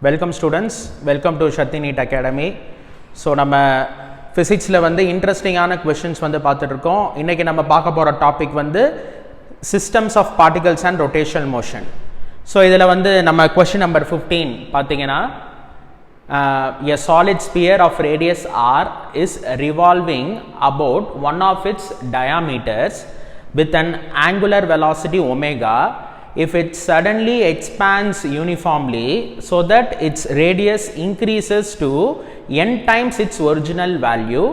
Welcome students, welcome to Shakti NEET Academy. So நம்ம physicsல வந்து இன்ட்ரெஸ்டிங்கான questions வந்து பார்த்துட்டு இருக்கோம். இன்னைக்கு நம்ம பார்க்க போற டாபிக் வந்து systems of particles and rotational motion. So இதில வந்து நம்ம question number 15 பார்த்தீங்கன்னா a solid sphere of radius r is revolving about one of its diameters with an angular velocity omega if it suddenly expands uniformly so that its radius increases to n times its original value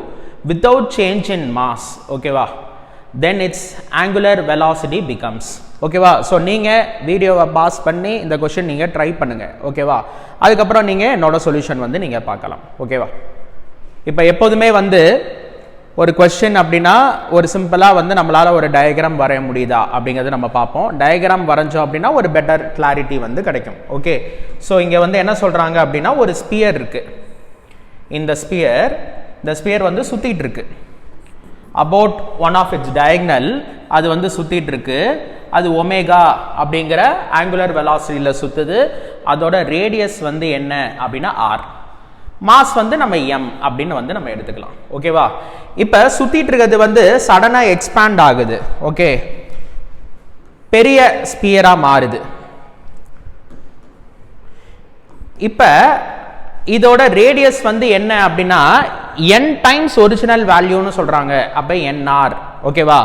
without change in mass, okay va, then its angular velocity becomes, okay va. So நீங்க வீடியோவை pass பண்ணி இந்த question நீங்க try பண்ணுங்க, okay va. அதுக்கு அப்புறம் நீங்க என்னோட சொல்யூஷன் வந்து நீங்க பார்க்கலாம், okay va. இப்போ எப்போதுமே வந்து ஒரு क्वेश्चन அப்படினா ஒரு சிம்பிளா வந்து நம்மளால ஒரு டயகிராம் வரைய முடியுதா அப்படிங்கறது நம்ம பார்ப்போம். டயகிராம் வரைஞ்சோம் அப்படினா ஒரு பெட்டர் கிளாரிட்டி வந்து கிடைக்கும், ஓகே. சோ இங்க வந்து என்ன சொல்றாங்க அப்படினா ஒரு ஸ்பியர் இருக்கு. இந்த ஸ்பியர் வந்து சுத்திட்டு இருக்கு. about one of its diagonal அது வந்து சுத்திட்டு இருக்கு. அது ஒமேகா அப்படிங்கற angular velocityல சுத்துது. அதோட ரேடியஸ் வந்து என்ன அப்படினா r. மாஸ் வந்து நம்ம m அப்படினு வந்து நம்ம எடுத்துக்கலாம், ஓகேவா. இப்போ சுத்திட்டு இருக்குது வந்து சடனா எக்ஸ்பாண்ட் ஆகுது, ஓகே, பெரிய ஸ்பியரா மாறுது. இப்போ இதோட ரேடியஸ் வந்து என்ன அப்படினா n டைம்ஸ் ஒரிஜினல் வேல்யூன்னு சொல்றாங்க. அப்ப nr, ஓகேவா.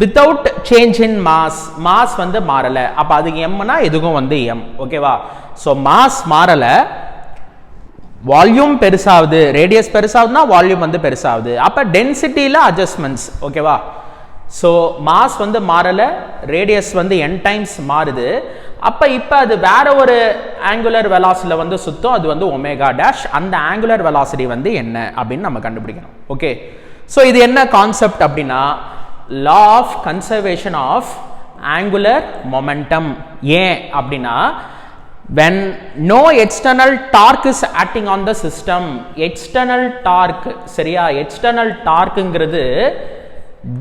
வித்தவுட் சேஞ்ச் இன் மாஸ் வந்து மாறல. அப்ப அது mனா எதுவும் வந்து m, ஓகேவா. சோ மாஸ் மாறல, வால்யூம் பெருசாகுது, ரேடியஸ் பெருசாகுதுன்னா வால்யூம் வந்து பெருசாகுது. அப்ப டென்சிட்டியில அட்ஜஸ்ட்மெண்ட்ஸ், ஓகேவா. ஸோ மாஸ் வந்து மாறல, ரேடியஸ் வந்து n டைம்ஸ் மாறுது. அப்ப இப்ப அது வேற ஒரு ஆங்குலர் வெலாசிட்டில வந்து சுத்தும், அது வந்து ஒமேகா டேஷ். அந்த ஆங்குலர் வெலாசிட்டி வந்து என்ன அப்படின்னு நம்ம கண்டுபிடிக்கணும், ஓகே. ஸோ இது என்ன கான்செப்ட் அப்படின்னா law of conservation of angular momentum. ஏன் அப்படின்னா when no external torque is acting on the system, external torque, சரியா, external torqueங்கிறது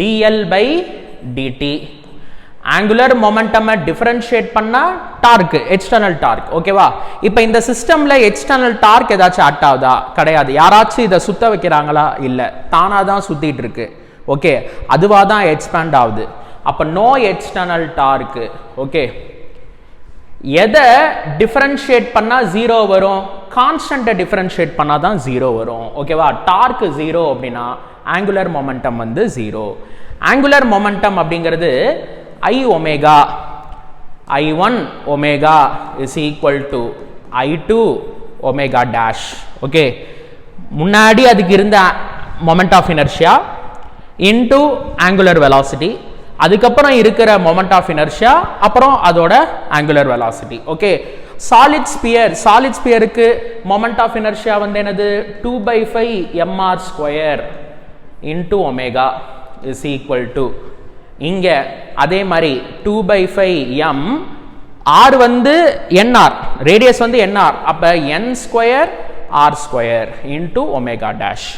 dl by dt. angular momentum differentiate பண்ணா torque, external torque, ஓகேவா. இப்போ இந்த சிஸ்டம்ல external torque ஏதாச்சும் ஆட் ஆகுதா? கிடையாது. யாராச்சும் இதை சுத்த வைக்கிறாங்களா? இல்ல, தானா தான் சுத்திட்டு இருக்கு, ஓகே. அதுவா தான் எக்ஸ்பேண்ட் ஆகுது. அப்ப நோ எக்ஸ்டர்னல் டார்க், ஓகே. எதை டிஃபரன்ஷியேட் பண்ணா ஜீரோ வரும்? கான்ஸ்டன்ட்டை டிஃபரன்ஷியேட் பண்ணா தான் ஜீரோ வரும், ஓகேவா. டார்க் ஜீரோ அப்படின்னா ஆங்குலர் மொமெண்டம் வந்து ஜீரோ. ஆங்குலர் மொமெண்டம் அப்படிங்கிறது i omega, i1 omega is equal to i2 omega dash, okay. முன்னாடி அதுக்கு இருந்த moment of inertia into angular velocity, அதுக்கப்புறம் இருக்கிற மொமெண்ட் ஆஃப் இனர்ஷியா, அப்புறம் அதோட ஆங்குலர் வெலாசிட்டி, ஓகே. சாலிட் ஸ்பியருக்கு மொமெண்ட் ஆஃப் இனர்ஷியா வந்து என்னது? 2/5 mr² into omega is equal to, இங்க அதே மாதிரி 2/5 m, r வந்து nr, ரேடியஸ் வந்து nr, அப்ப n² r² into omega dash.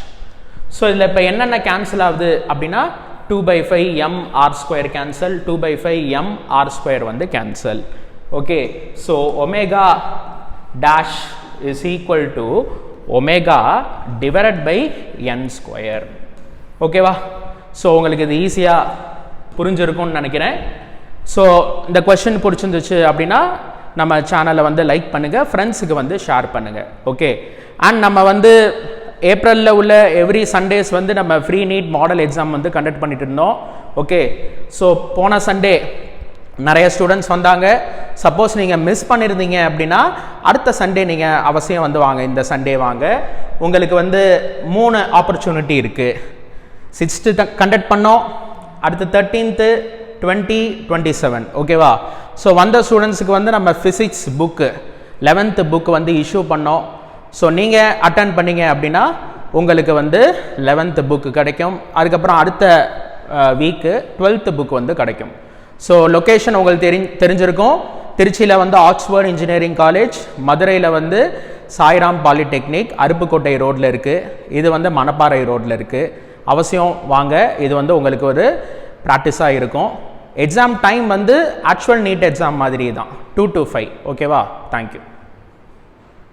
So இதில் இப்போ என்னென்ன கேன்சல் ஆகுது அப்படின்னா 2/5 m r² cancel, 2/5 m r² வந்து cancel, okay. So omega dash is equal to omega divided by n², ஓகேவா. ஸோ உங்களுக்கு இது ஈஸியாக புரிஞ்சிருக்கும்னு நினைக்கிறேன். ஸோ இந்த கொஸ்டின் பிடிச்சிருந்துச்சு அப்படின்னா நம்ம சேனலை வந்து லைக் பண்ணுங்க, ஃப்ரெண்ட்ஸுக்கு வந்து ஷேர் பண்ணுங்க, ஓகே. அண்ட் நம்ம வந்து ஏப்ரலில் உள்ள எவ்ரி சண்டேஸ் வந்து நம்ம ஃப்ரீ நீட் மாடல் எக்ஸாம் வந்து கண்டக்ட் பண்ணிட்டு இருந்தோம், ஓகே. ஸோ போன சண்டே நிறைய ஸ்டூடெண்ட்ஸ் வந்தாங்க. சப்போஸ் நீங்கள் மிஸ் பண்ணியிருந்தீங்க அப்படின்னா அடுத்த சண்டே நீங்கள் அவசியம் வந்து வாங்க, இந்த சண்டே வாங்க. உங்களுக்கு வந்து 3 ஆப்பர்ச்சுனிட்டி இருக்குது. 6th கண்டக்ட் பண்ணோம், அடுத்து 13th, 20, 27, ஓகேவா. ஸோ வந்த ஸ்டூடெண்ட்ஸுக்கு வந்து நம்ம ஃபிசிக்ஸ் புக்கு 11th புக்கு வந்து இஷ்யூ பண்ணோம். ஸோ நீங்கள் அட்டன் பண்ணீங்க அப்படின்னா உங்களுக்கு வந்து 11th புக்கு கிடைக்கும். அதுக்கப்புறம் அடுத்த வீக்கு 12th புக் வந்து கிடைக்கும். ஸோ லொக்கேஷன் உங்களுக்கு தெரிஞ்சிருக்கும். திருச்சியில் வந்து ஆக்ஸ்ஃபோர்ட் இன்ஜினியரிங் காலேஜ், மதுரையில் வந்து சாய்ராம் பாலிடெக்னிக் அருப்புக்கோட்டை ரோட்டில் இருக்குது, இது வந்து மணப்பாறை ரோட்டில் இருக்குது. அவசியம் வாங்க, இது வந்து உங்களுக்கு ஒரு ப்ராக்டிஸாக இருக்கும். எக்ஸாம் டைம் வந்து ஆக்சுவல் நீட் எக்ஸாம் மாதிரி தான், 2 to 5, ஓகேவா. தேங்க்யூ.